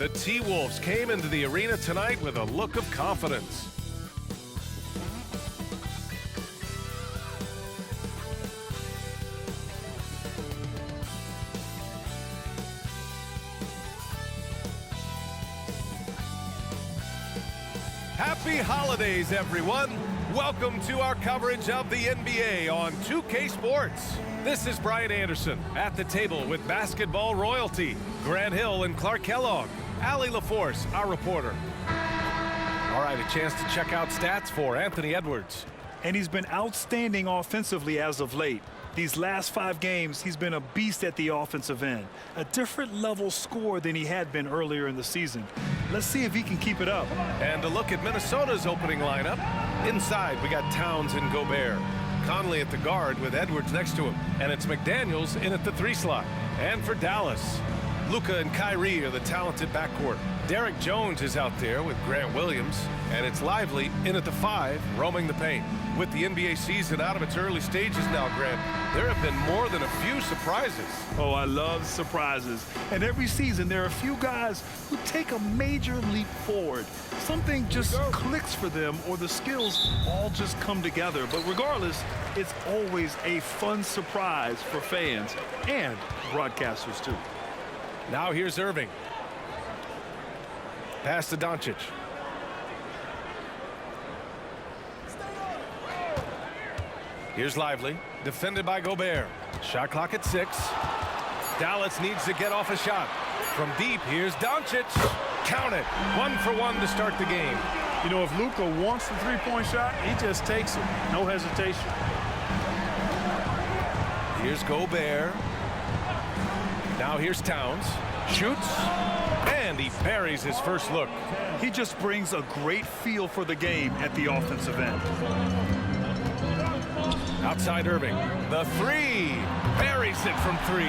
The T-Wolves came into the arena tonight with a look of confidence. Happy holidays, everyone. Welcome to our coverage of the NBA on 2K Sports. This is Brian Anderson at the table with basketball royalty, Grant Hill and Clark Kellogg, Allie LaForce, our reporter. All right, a chance to check out stats for Anthony Edwards. And he's been outstanding offensively as of late. These last 5 games, he's been a beast at the offensive end. A different level scorer than he had been earlier in the season. Let's see if he can keep it up. And a look at Minnesota's opening lineup. Inside, we got Towns and Gobert. Conley at the guard with Edwards next to him. And it's McDaniels in at the 3 slot. And for Dallas, Luka and Kyrie are the talented backcourt. Derek Jones is out there with Grant Williams. And it's Lively in at the 5, roaming the paint. With the NBA season out of its early stages now, Grant, there have been more than a few surprises. Oh, I love surprises. And every season, there are a few guys who take a major leap forward. Something just clicks for them, or the skills all just come together. But regardless, it's always a fun surprise for fans and broadcasters, too. Now here's Irving. Pass to Doncic. Here's Lively, defended by Gobert. Shot clock at 6. Dallas needs to get off a shot. From deep, here's Doncic. Count it. 1 for 1 to start the game. You know, if Luka wants the three-point shot, he just takes it. No hesitation. Here's Gobert. Now here's Towns. Shoots. And he buries his first look. He just brings a great feel for the game at the offensive end. Outside Irving. The 3. Buries it from 3.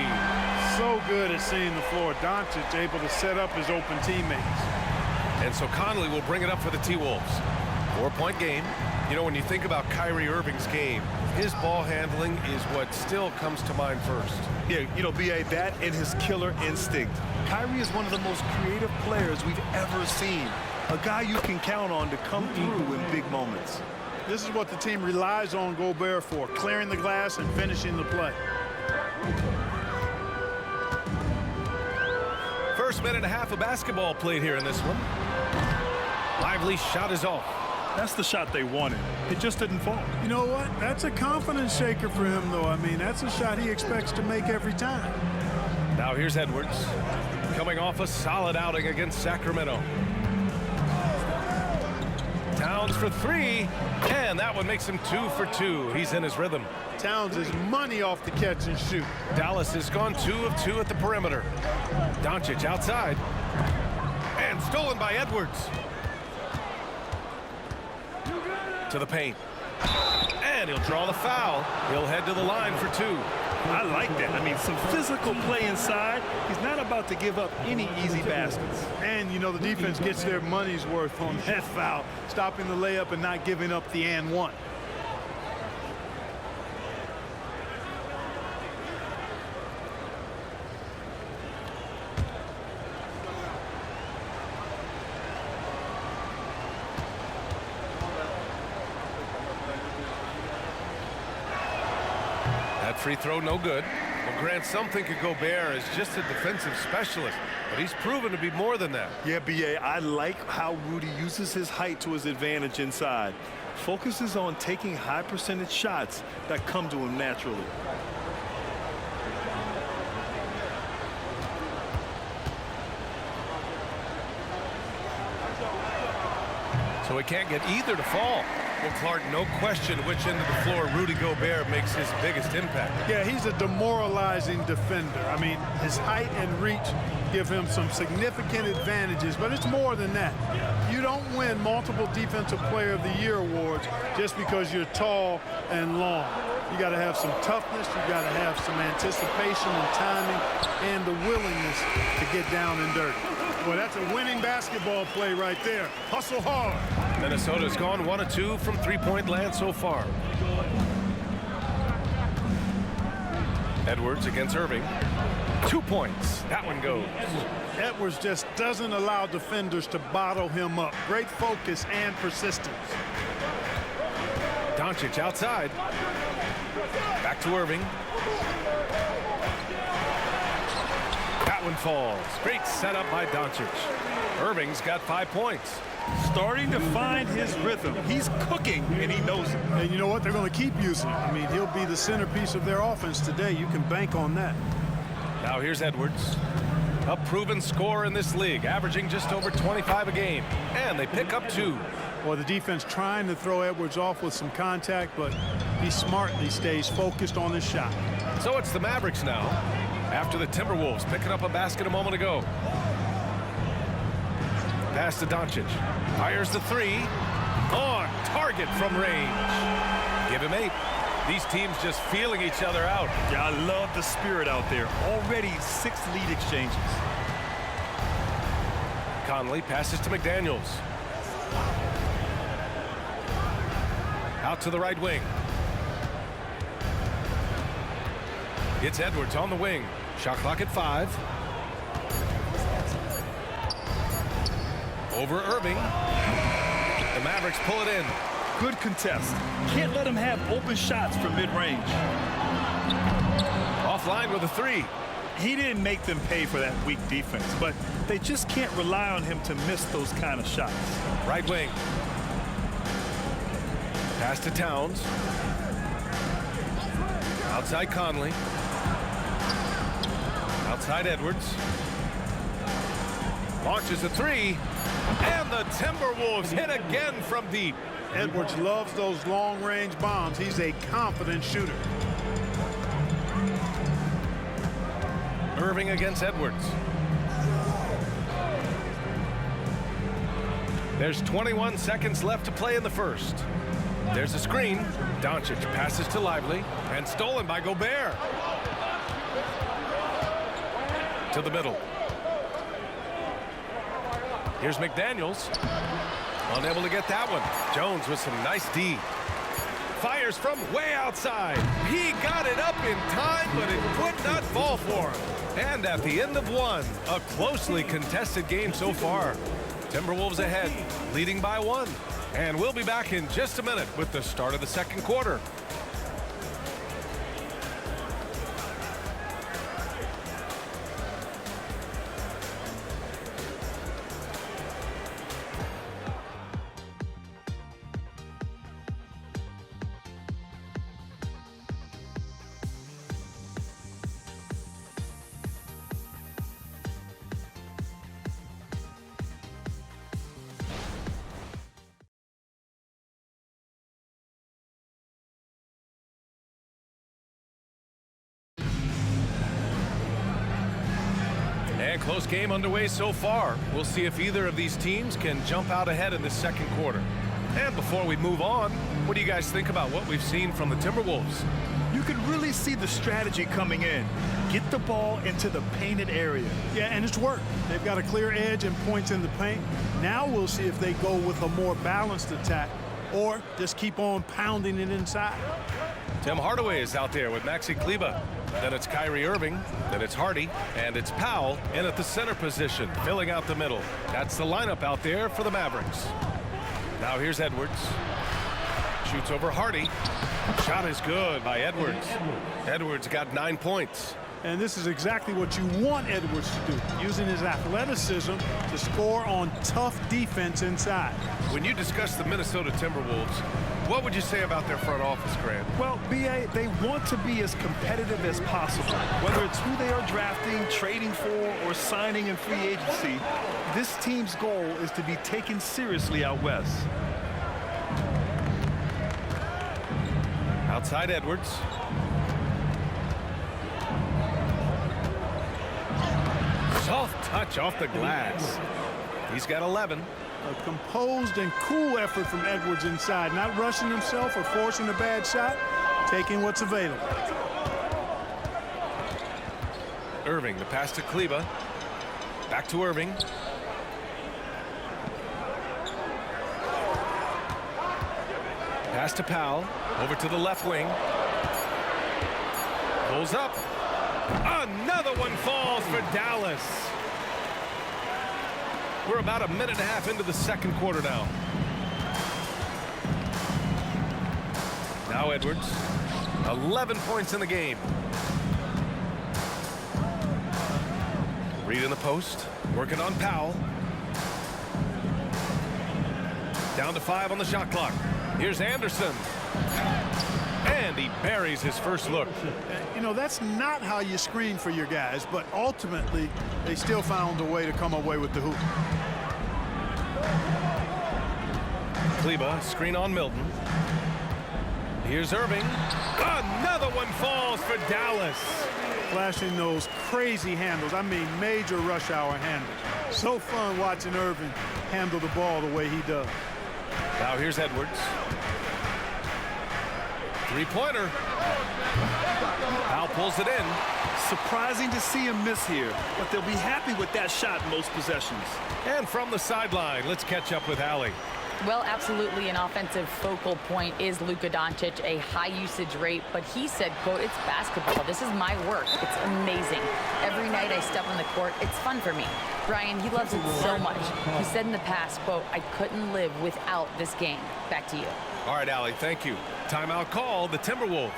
So good at seeing the floor. Doncic able to set up his open teammates. And so Conley will bring it up for the T-Wolves. 4-point game. You know, when you think about Kyrie Irving's game, his ball handling is what still comes to mind first. Yeah, you know, B.A., that and his killer instinct. Kyrie is one of the most creative players we've ever seen. A guy you can count on to come through in big moments. This is what the team relies on Gobert for, clearing the glass and finishing the play. First minute and a half of basketball played here in this one. Lively shot is off. That's the shot they wanted. It just didn't fall. You know what? That's a confidence shaker for him, though. I mean, that's a shot he expects to make every time. Now here's Edwards, coming off a solid outing against Sacramento. Towns for 3, and that one makes him 2 for 2. He's in his rhythm. Towns is money off the catch and shoot. Dallas has gone 2 of 2 at the perimeter. Doncic outside, and stolen by Edwards. To the paint, and he'll draw the foul. He'll head to the line for 2. I like that. I mean, some physical play inside. He's not about to give up any easy baskets. And, you know, the defense gets their money's worth on that foul, stopping the layup and not giving up the and one. Free throw, no good. Well, Grant, some think of Gobert as just a defensive specialist, but he's proven to be more than that. Yeah, B.A., I like how Rudy uses his height to his advantage inside. Focuses on taking high percentage shots that come to him naturally. So he can't get either to fall. Well, Clark, no question which end of the floor Rudy Gobert makes his biggest impact. Yeah, he's a demoralizing defender. I mean, his height and reach give him some significant advantages, but it's more than that. You don't win multiple Defensive Player of the Year awards just because you're tall and long. You got to have some toughness, you got to have some anticipation and timing, and the willingness to get down and dirty. Well, that's a winning basketball play right there. Hustle hard. Minnesota's gone 1 of 2 from three-point land so far. Edwards against Irving. 2 points. That one goes. Edwards just doesn't allow defenders to bottle him up. Great focus and persistence. Doncic outside. Back to Irving. That one falls. Great setup by Doncic. Irving's got 5 points. Starting to find his rhythm. He's cooking, and he knows it. And you know what? They're going to keep using him. I mean, he'll be the centerpiece of their offense today. You can bank on that. Now here's Edwards. A proven scorer in this league, averaging just over 25 a game. And they pick up 2. Well, the defense trying to throw Edwards off with some contact, but he smartly stays focused on his shot. So it's the Mavericks now, after the Timberwolves picking up a basket a moment ago. Pass to Doncic. Fires the 3. On target from range. Give him 8. These teams just feeling each other out. Yeah, I love the spirit out there. Already 6 lead exchanges. Conley passes to McDaniels. Out to the right wing. It's Edwards on the wing. Shot clock at 5. Over Irving. The Mavericks pull it in. Good contest. Can't let him have open shots from mid-range. Offline with a 3. He didn't make them pay for that weak defense, but they just can't rely on him to miss those kind of shots. Right wing. Pass to Towns. Outside Conley. Outside Edwards. Launches a 3. And the Timberwolves hit again from deep. Edwards loves those long-range bombs. He's a confident shooter. Irving against Edwards. There's 21 seconds left to play in the first. There's a screen. Doncic passes to Lively and stolen by Gobert. To the middle. Here's McDaniels. Unable to get that one. Jones with some nice D. Fires from way outside. He got it up in time, but it could not fall for him. And at the end of 1, a closely contested game so far. Timberwolves ahead, leading by 1. And we'll be back in just a minute with the start of the second quarter. And close game underway so far. We'll see if either of these teams can jump out ahead in the second quarter. And before we move on, what do you guys think about what we've seen from the Timberwolves? You can really see the strategy coming in. Get the ball into the painted area. Yeah, and it's worked. They've got a clear edge and points in the paint. Now we'll see if they go with a more balanced attack or just keep on pounding it inside. Tim Hardaway is out there with Maxi Kleber. Then it's Kyrie Irving. Then it's Hardy. And it's Powell in at the center position, filling out the middle. That's the lineup out there for the Mavericks. Now here's Edwards. Shoots over Hardy. Shot is good by Edwards. Edwards got 9 points. And this is exactly what you want Edwards to do, using his athleticism to score on tough defense inside. When you discuss the Minnesota Timberwolves, what would you say about their front office, Grant? Well, B.A., they want to be as competitive as possible. Whether it's who they are drafting, trading for, or signing in free agency, this team's goal is to be taken seriously out west. Outside Edwards. Soft touch off the glass. He's got 11. A composed and cool effort from Edwards inside, not rushing himself or forcing a bad shot, taking what's available. Irving, the pass to Kleber. Back to Irving. Pass to Powell. Over to the left wing. Pulls up. Another one falls for Dallas. We're about a minute and a half into the second quarter now. Now Edwards. 11 points in the game. Reed in the post. Working on Powell. Down to 5 on the shot clock. Here's Anderson. And he buries his first look. You know, that's not how you screen for your guys, but ultimately they still found a way to come away with the hoop. Kleba, screen on Milton. Here's Irving. Another one falls for Dallas. Flashing those crazy handles. I mean, major rush hour handles. So fun watching Irving handle the ball the way he does. Now here's Edwards. Three-pointer. Powell pulls it in. Surprising to see him miss here, but they'll be happy with that shot in most possessions. And from the sideline, let's catch up with Allie. Well, absolutely an offensive focal point is Luka Doncic, a high usage rate, but he said, quote, it's basketball. This is my work. It's amazing. Every night I step on the court, it's fun for me. Brian, he loves it so much. He said in the past, quote, I couldn't live without this game. Back to you. All right, Allie, thank you. Timeout call, the Timberwolves.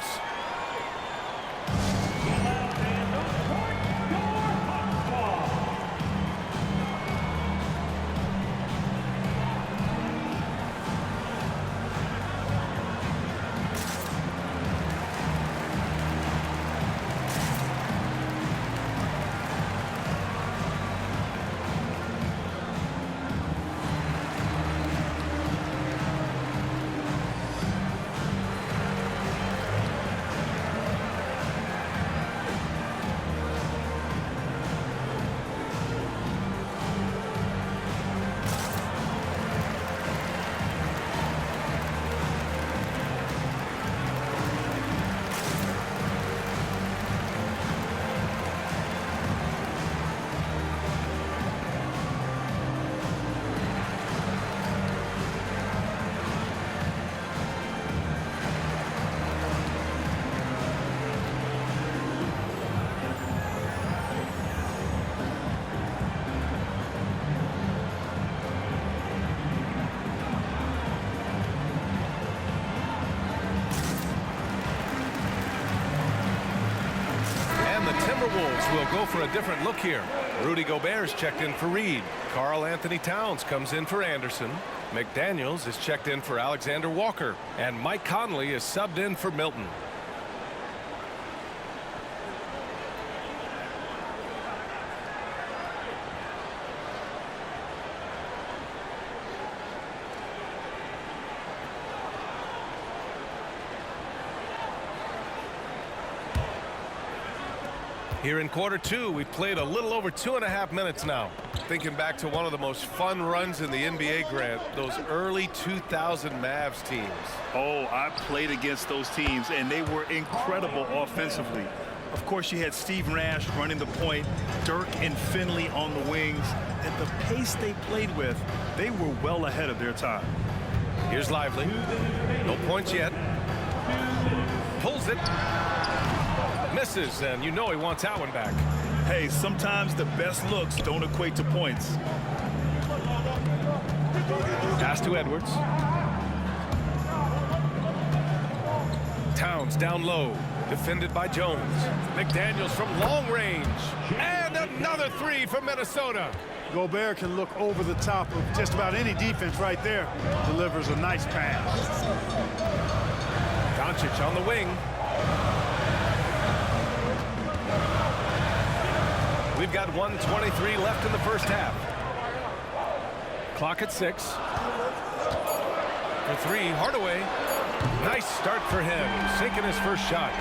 Timberwolves will go for a different look here. Rudy Gobert's checked in for Reed. Karl Anthony Towns comes in for Anderson. McDaniels is checked in for Alexander Walker. And Mike Conley is subbed in for Milton. Here in quarter two, we've played a little over 2.5 minutes now. Thinking back to one of the most fun runs in the NBA, Grant, those early 2000 Mavs teams. Oh, I played against those teams, and they were incredible offensively. Of course, you had Steve Nash running the point, Dirk and Finley on the wings, and the pace they played with, they were well ahead of their time. Here's Lively. No points yet. Pulls it. Misses, and you know he wants that one back. Hey, sometimes the best looks don't equate to points. Pass to Edwards. Towns down low, defended by Jones. McDaniels from long range. And another three for Minnesota. Gobert can look over the top of just about any defense right there. Delivers a nice pass. Doncic on the wing. We've got 1:23 left in the first half. Clock at 6. For three, Hardaway. Nice start for him, sinking his first shot.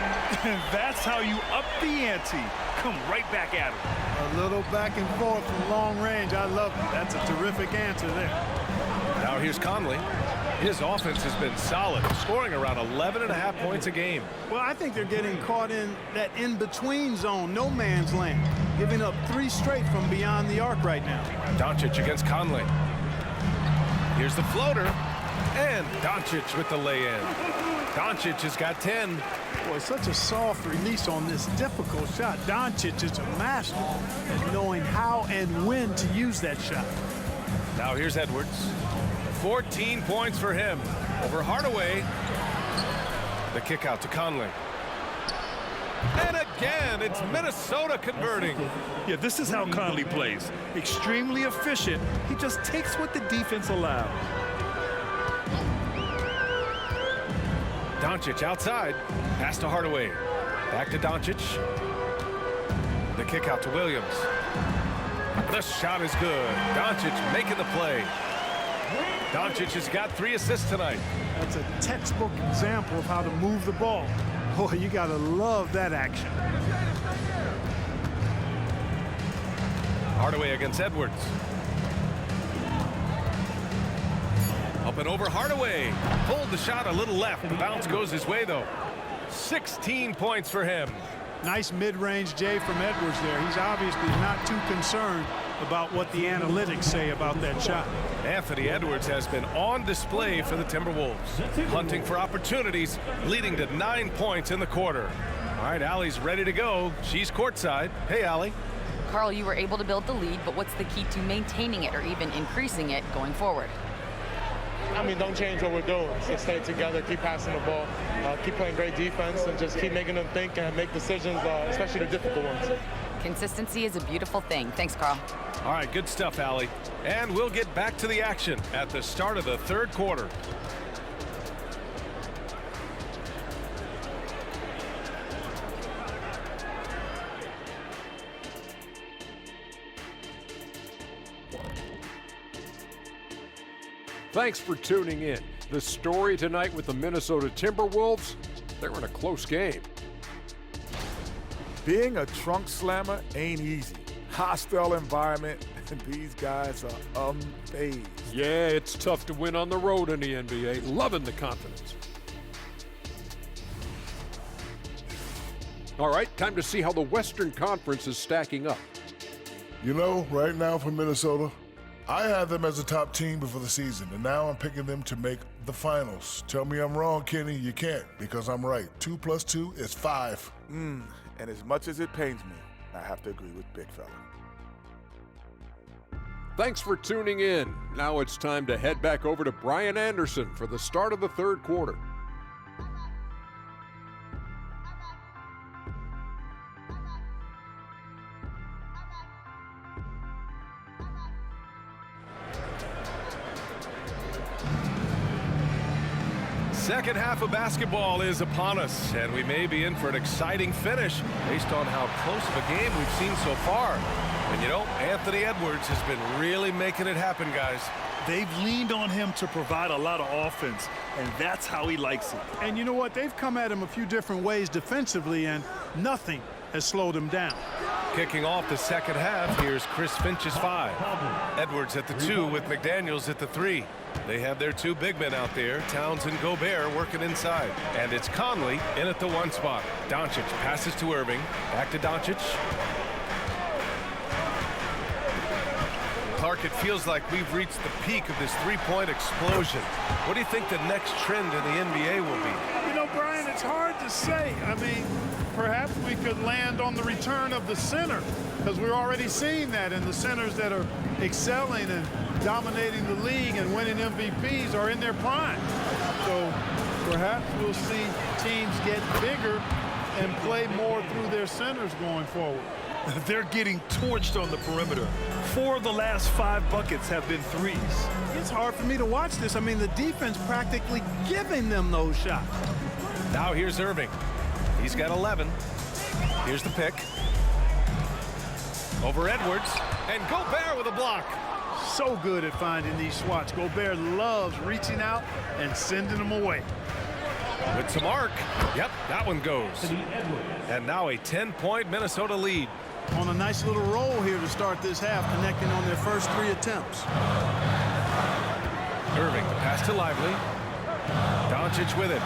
That's how you up the ante. Come right back at him. A little back and forth from long range. I love it. That's a terrific answer there. Now here's Conley. His offense has been solid, scoring around 11.5 points a game. Well, I think they're getting caught in that in-between zone, no man's land, giving up 3 straight from beyond the arc right now. Doncic against Conley. Here's the floater, and Doncic with the lay-in. Doncic has got 10. Boy, such a soft release on this difficult shot. Doncic is a master at knowing how and when to use that shot. Now here's Edwards. 14 points for him. Over Hardaway. The kick out to Conley. And again, it's Minnesota converting. Yeah, this is how Conley plays. Extremely efficient. He just takes what the defense allows. Doncic outside. Pass to Hardaway. Back to Doncic. The kick out to Williams. The shot is good. Doncic making the play. Doncic has got 3 assists tonight. That's a textbook example of how to move the ball. Boy, you got to love that action. Hardaway against Edwards. Up and over Hardaway. Pulled the shot a little left. The bounce goes his way, though. 16 points for him. Nice mid-range J from Edwards there. He's obviously not too concerned about what the analytics say about that shot. Anthony Edwards has been on display for the Timberwolves, hunting for opportunities, leading to 9 points in the quarter. All right, Allie's ready to go. She's courtside. Hey, Allie. Carl, you were able to build the lead, but what's the key to maintaining it or even increasing it going forward? I mean, don't change what we're doing. So stay together, keep passing the ball, keep playing great defense, and just keep making them think and make decisions, especially the difficult ones. Consistency is a beautiful thing. Thanks, Carl. All right, good stuff, Allie. And we'll get back to the action at the start of the third quarter. Thanks for tuning in. The story tonight with the Minnesota Timberwolves, they're in a close game. Being a trunk slammer ain't easy. Hostile environment, and these guys are unfazed. Yeah, it's tough to win on the road in the NBA. Loving the confidence. All right, time to see how the Western Conference is stacking up. You know, right now for Minnesota, I had them as a top team before the season, and now I'm picking them to make the finals. Tell me I'm wrong, Kenny. You can't, because I'm right. 2 + 2 is 5. And as much as it pains me, I have to agree with Big Fella. Thanks for tuning in. Now it's time to head back over to Brian Anderson for the start of the third quarter. Second half of basketball is upon us, and we may be in for an exciting finish based on how close of a game we've seen so far. And you know, Anthony Edwards has been really making it happen, guys. They've leaned on him to provide a lot of offense, and that's how he likes it. And you know what? They've come at him a few different ways defensively, and nothing has slowed him down. Kicking off the second half, here's Chris Finch's 5. Edwards at the 2 with McDaniels at the 3. They have their 2 big men out there, Towns and Gobert, working inside. And it's Conley in at the 1 spot. Doncic passes to Irving. Back to Doncic. Clark, it feels like we've reached the peak of this three-point explosion. What do you think the next trend in the NBA will be? You know, Brian, it's hard to say. I mean, perhaps we could land on the return of the center, because we're already seeing that, and the centers that are excelling and dominating the league and winning MVPs are in their prime. So perhaps we'll see teams get bigger and play more through their centers going forward. They're getting torched on the perimeter. 4 of the last 5 buckets have been threes. It's hard for me to watch this. I mean, the defense practically giving them those shots. Now here's Irving. He's got 11. Here's the pick. Over Edwards. And Gobert with a block. So good at finding these swats. Gobert loves reaching out and sending them away. With some arc. Yep, that one goes. And now a 10-point Minnesota lead. On a nice little roll here to start this half, connecting on their first 3 attempts. Irving, the pass to Lively. Doncic with it.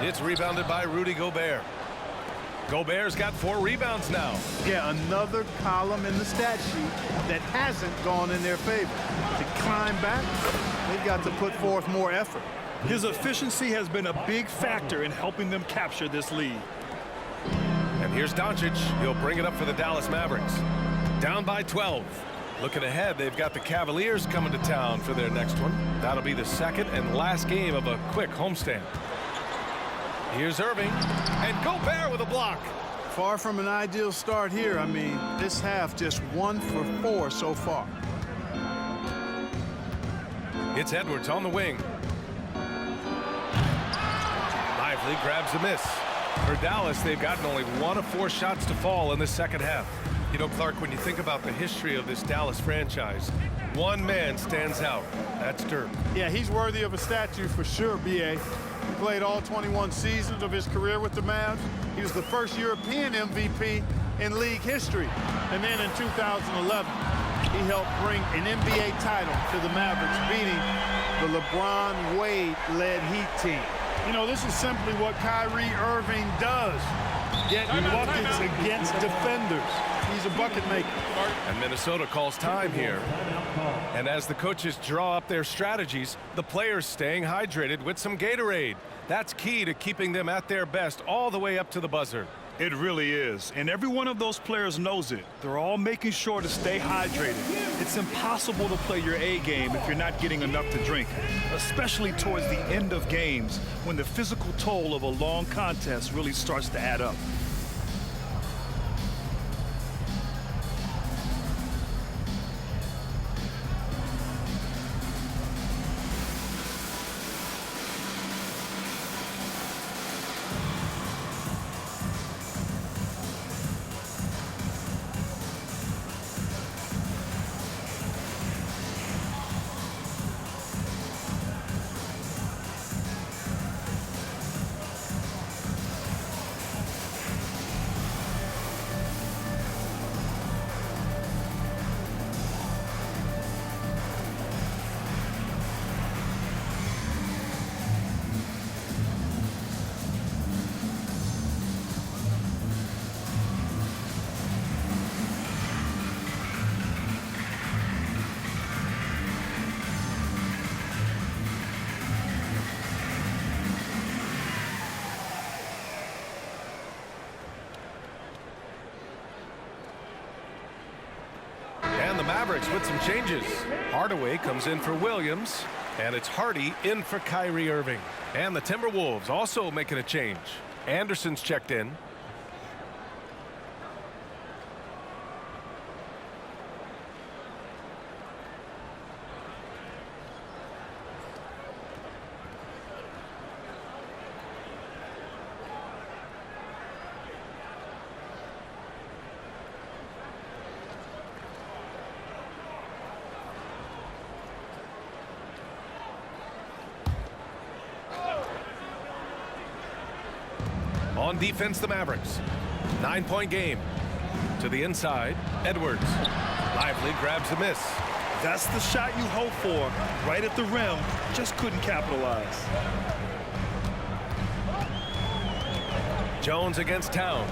It's rebounded by Rudy Gobert. Gobert's got 4 rebounds now. Yeah, another column in the stat sheet that hasn't gone in their favor. To climb back, they've got to put forth more effort. His efficiency has been a big factor in helping them capture this lead. And here's Doncic. He'll bring it up for the Dallas Mavericks. Down by 12. Looking ahead, they've got the Cavaliers coming to town for their next one. That'll be the second and last game of a quick homestand. Here's Irving, and Gobert with a block. Far from an ideal start here. I mean, this half just 1 for 4 so far. It's Edwards on the wing. Lively grabs the miss. For Dallas, they've gotten only 1 of 4 shots to fall in the second half. You know, Clark, when you think about the history of this Dallas franchise, one man stands out. That's Dirk. Yeah, he's worthy of a statue for sure, B.A. He played all 21 seasons of his career with the Mavs. He was the first European MVP in league history. And then in 2011, he helped bring an NBA title to the Mavericks, beating the LeBron Wade-led Heat team. You know, this is simply what Kyrie Irving does. Get buckets against defenders. He's a bucket maker. And Minnesota calls time here. And as the coaches draw up their strategies, the players staying hydrated with some Gatorade. That's key to keeping them at their best all the way up to the buzzer. It really is. And every one of those players knows it. They're all making sure to stay hydrated. It's impossible to play your A game if you're not getting enough to drink, especially towards the end of games when the physical toll of a long contest really starts to add up. The Mavericks with some changes. Hardaway comes in for Williams, and it's Hardy in for Kyrie Irving. And the Timberwolves also making a change. Anderson's checked in. On defense, the Mavericks. 9-point game. To the inside, Edwards. Lively grabs the miss. That's the shot you hope for. Right at the rim, just couldn't capitalize. Jones against Towns.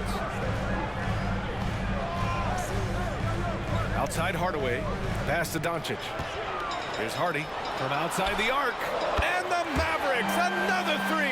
Outside Hardaway. Pass to Doncic. Here's Hardy from outside the arc. And the Mavericks, another 3.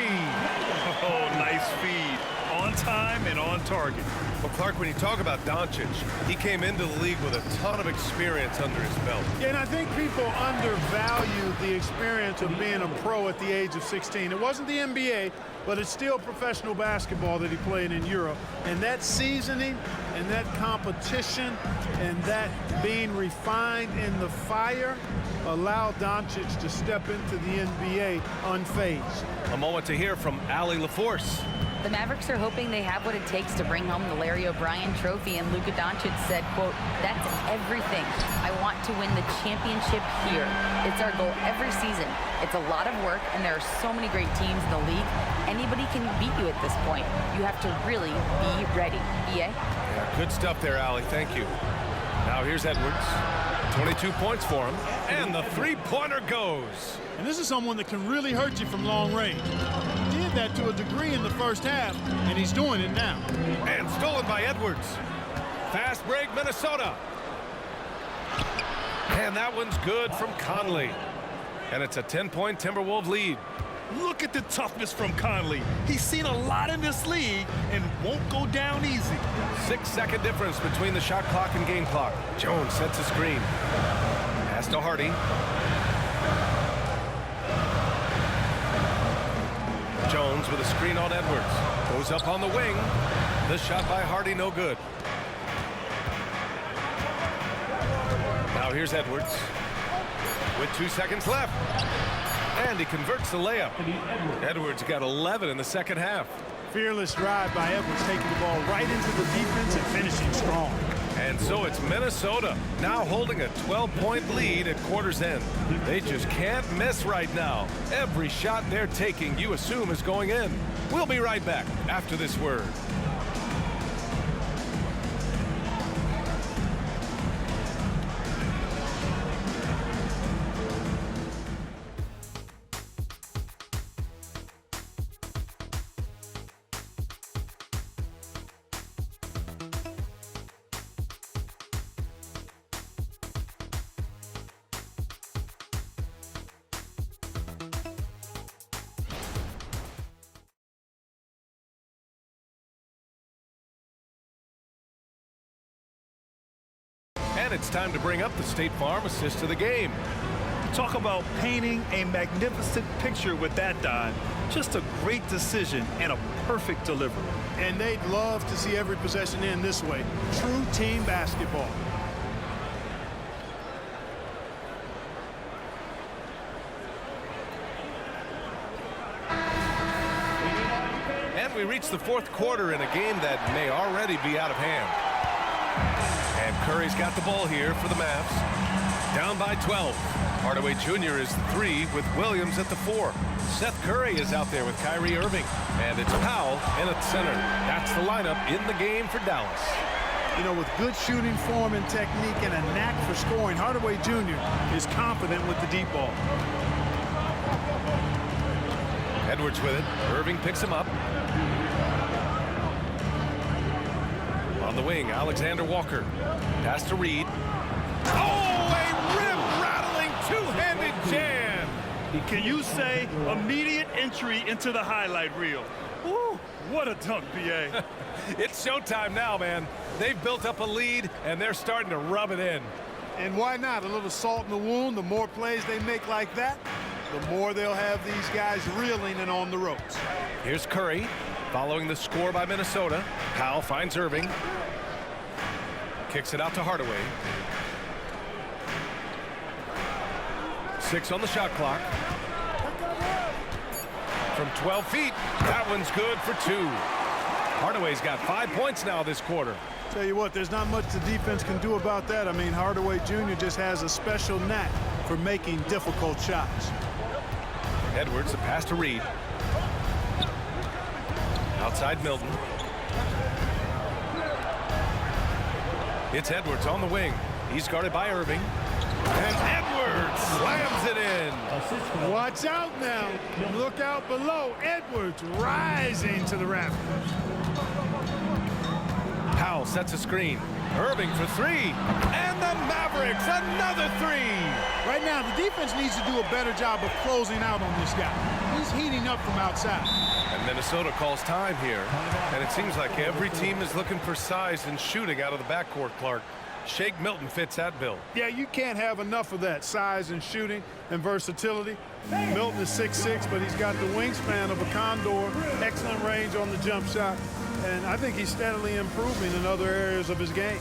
Oh, nice feed. On time and on target. Well, Clark, when you talk about Doncic, he came into the league with a ton of experience under his belt. Yeah, and I think people undervalue the experience of being a pro at the age of 16. It wasn't the NBA, but it's still professional basketball that he played in Europe. And that seasoning and that competition and that being refined in the fire allowed Doncic to step into the NBA unfazed. A moment to hear from Allie LaForce. The Mavericks are hoping they have what it takes to bring home the Larry O'Brien trophy, and Luka Doncic said, quote, "That's everything. I want to win the championship here. It's our goal every season. It's a lot of work, and there are so many great teams in the league. Anybody can beat you at this point. You have to really be ready." EA? Yeah, good stuff there, Allie. Thank you. Now here's Edwards. 22 points for him, and the three-pointer goes. And this is someone that can really hurt you from long range. that to a degree in the first half, and he's doing it now. And stolen by Edwards. Fast break, Minnesota. And that one's good from Conley. And it's a 10-point Timberwolves lead. Look at the toughness from Conley. He's seen a lot in this league and won't go down easy. 6-second difference between the shot clock and game clock. Jones sets a screen. Pass to Hardy. Jones with a screen on Edwards. Goes up on the wing. The shot by Hardy, no good. Now here's Edwards with 2 seconds left. And he converts the layup. Edwards got 11 in the second half. Fearless drive by Edwards, taking the ball right into the defense and finishing strong. And so it's Minnesota now holding a 12-point lead at quarter's end. They just can't miss right now. Every shot they're taking, you assume, is going in. We'll be right back after this word. And it's time to bring up the State Farm assist to the game. Talk about painting a magnificent picture with that dive. Just a great decision and a perfect delivery. And they'd love to see every possession end this way. True team basketball. And we reach the fourth quarter in a game that may already be out of hand. And Curry's got the ball here for the Mavs. Down by 12. Hardaway Jr. is the 3 with Williams at the 4. Seth Curry is out there with Kyrie Irving. And it's Powell in at center. That's the lineup in the game for Dallas. You know, with good shooting form and technique and a knack for scoring, Hardaway Jr. is confident with the deep ball. Edwards with it. Irving picks him up. On the wing, Alexander Walker. Pass to Reed. Oh, a rim-rattling two-handed jam. Can you say immediate entry into the highlight reel? Woo, what a dunk, B.A. It's showtime now, man. They've built up a lead, and they're starting to rub it in. And why not? A little salt in the wound. The more plays they make like that, the more they'll have these guys reeling and on the ropes. Here's Curry, following the score by Minnesota. Powell finds Irving. Kicks it out to Hardaway. 6 on the shot clock. From 12 feet, that one's good for 2. Hardaway's got 5 points now this quarter. Tell you what, there's not much the defense can do about that. I mean, Hardaway Jr. just has a special knack for making difficult shots. Edwards, a pass to Reed. Outside Milton. It's Edwards on the wing. He's guarded by Irving. And Edwards slams it in. Watch out now. Look out below. Edwards rising to the rafters. Powell sets a screen. Irving for 3. And the Mavericks, another 3. Right now, the defense needs to do a better job of closing out on this guy. He's heating up from outside. And Minnesota calls time here. And it seems like every team is looking for size and shooting out of the backcourt, Clark. Shake Milton fits that bill. Yeah, you can't have enough of that size and shooting and versatility. Milton is 6'6", but he's got the wingspan of a condor, excellent range on the jump shot, and I think he's steadily improving in other areas of his game.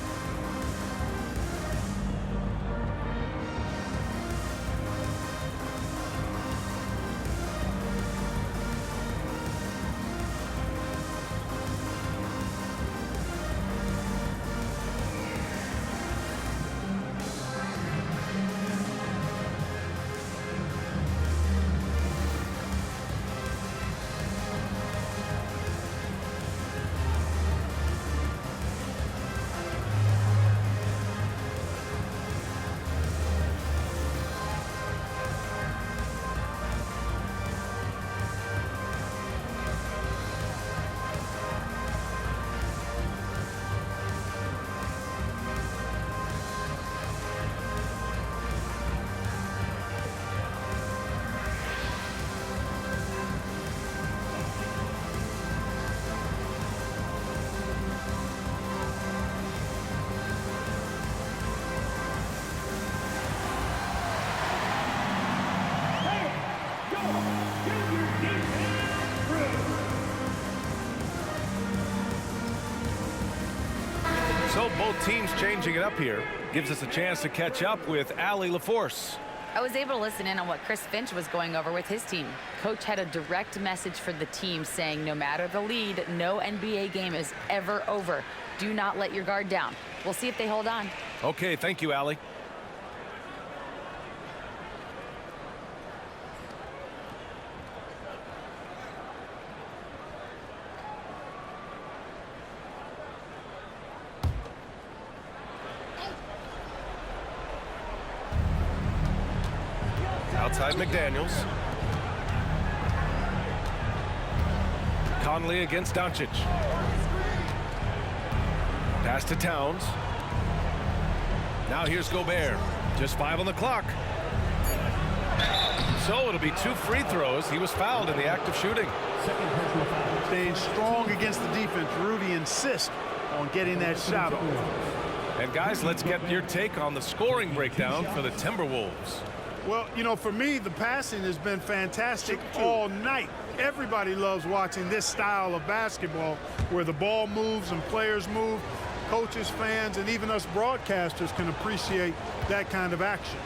So both teams changing it up here. Gives us a chance to catch up with Allie LaForce. I was able to listen in on what Chris Finch was going over with his team. Coach had a direct message for the team saying no matter the lead, no NBA game is ever over. Do not let your guard down. We'll see if they hold on. Okay, thank you, Allie. Outside McDaniels. Conley against Doncic. Pass to Towns. Now here's Gobert. Just 5 on the clock. So it'll be 2 free throws. He was fouled in the act of shooting. Staying strong against the defense. Rudy insists on getting that shot off. And guys, let's get your take on the scoring breakdown for the Timberwolves. Well, you know, for me, the passing has been fantastic all night. Everybody loves watching this style of basketball where the ball moves and players move. Coaches, fans, and even us broadcasters can appreciate that kind of action.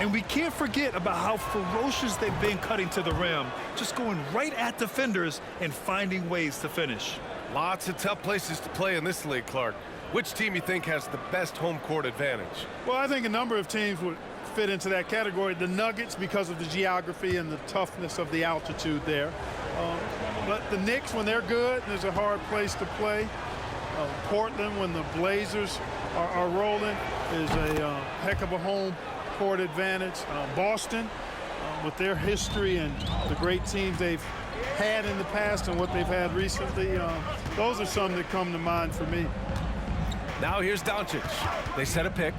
And we can't forget about how ferocious they've been cutting to the rim, just going right at defenders and finding ways to finish. Lots of tough places to play in this league, Clark. Which team you think has the best home court advantage? Well, I think a number of teams would fit into that category. The Nuggets, because of the geography and the toughness of the altitude there. But the Knicks, when they're good, there's a hard place to play. Portland, when the Blazers are rolling, is a heck of a home court advantage. Boston, with their history and the great teams they've had in the past and what they've had recently, those are some that come to mind for me. Now here's Doncic. They set a pick.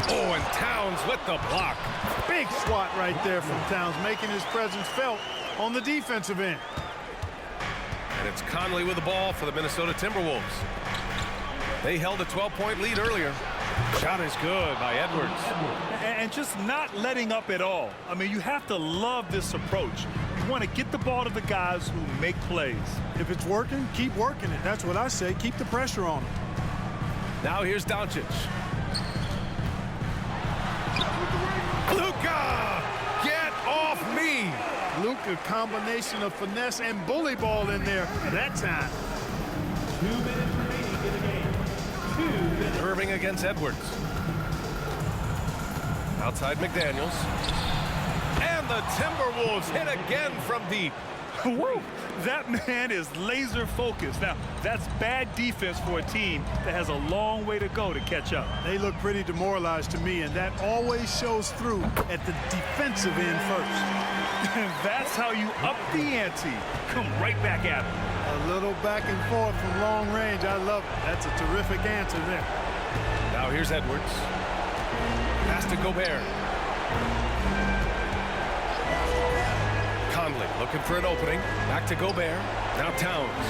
Oh, and Towns with the block. Big swat right there from Towns, making his presence felt on the defensive end. And it's Conley with the ball for the Minnesota Timberwolves. They held a 12-point lead earlier. Shot is good by Edwards. And just not letting up at all. I mean, you have to love this approach. You want to get the ball to the guys who make plays. If it's working, keep working it. That's what I say. Keep the pressure on them. Now here's Doncic. Luka! Get off me! Luka, combination of finesse and bully ball in there that time. 2 minutes remaining in the game. 2 minutes. Irving against Edwards. Outside McDaniels. And the Timberwolves hit again from deep. Woo! That man is laser focused. Now, that's bad defense for a team that has a long way to go to catch up. They look pretty demoralized to me, and that always shows through at the defensive end first. And that's how you up the ante. Come right back at him. A little back and forth from long range. I love it. That's a terrific answer there. Now here's Edwards. Pass to Gobert. Conley looking for an opening. Back to Gobert. Now Towns.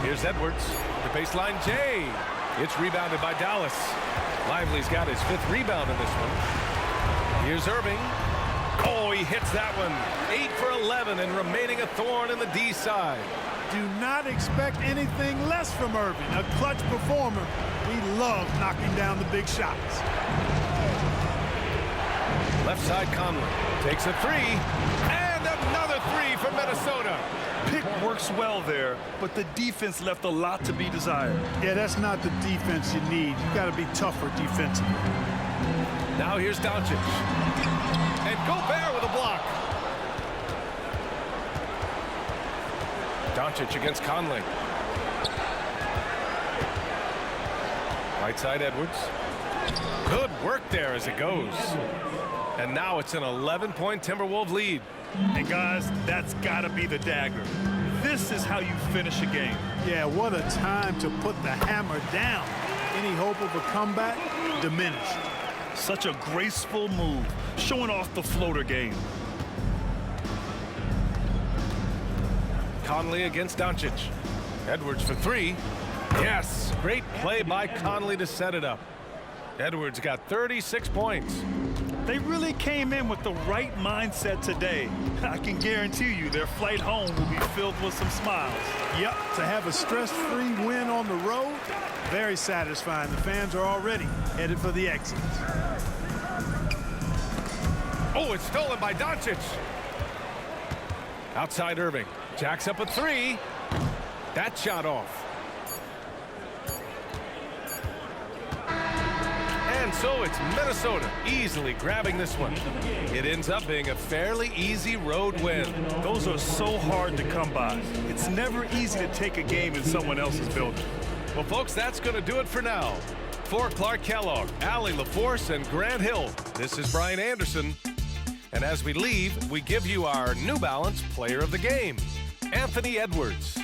Here's Edwards. The baseline Jay. It's rebounded by Dallas. Lively's got his 5th rebound in this one. Here's Irving. Oh, he hits that one. 8 for 11 and remaining a thorn in the D side. Do not expect anything less from Irving. A clutch performer. He loves knocking down the big shots. Left side Conley takes a 3 and another 3 for Minnesota. Pick works well there, but the defense left a lot to be desired. Yeah, that's not the defense you need. You got to be tougher defensively. Now here's Doncic. And Gobert with a block. Doncic against Conley. Right side Edwards. Good work there as it goes. And now it's an 11-point Timberwolves lead. And guys, that's got to be the dagger. This is how you finish a game. Yeah, what a time to put the hammer down. Any hope of a comeback diminished. Such a graceful move, showing off the floater game. Conley against Doncic. Edwards for 3. Yes, great play by Conley to set it up. Edwards got 36 points. They really came in with the right mindset today. I can guarantee you their flight home will be filled with some smiles. Yep, to have a stress-free win on the road, very satisfying. The fans are already headed for the exits. Oh, it's stolen by Doncic. Outside Irving. Jacks up a three. That shot off. And so it's Minnesota easily grabbing this one. It ends up being a fairly easy road win. Those are so hard to come by. It's never easy to take a game in someone else's building. Well, folks, that's going to do it for now. For Clark Kellogg, Allie LaForce, and Grant Hill, this is Brian Anderson. And as we leave, we give you our New Balance Player of the Game, Anthony Edwards.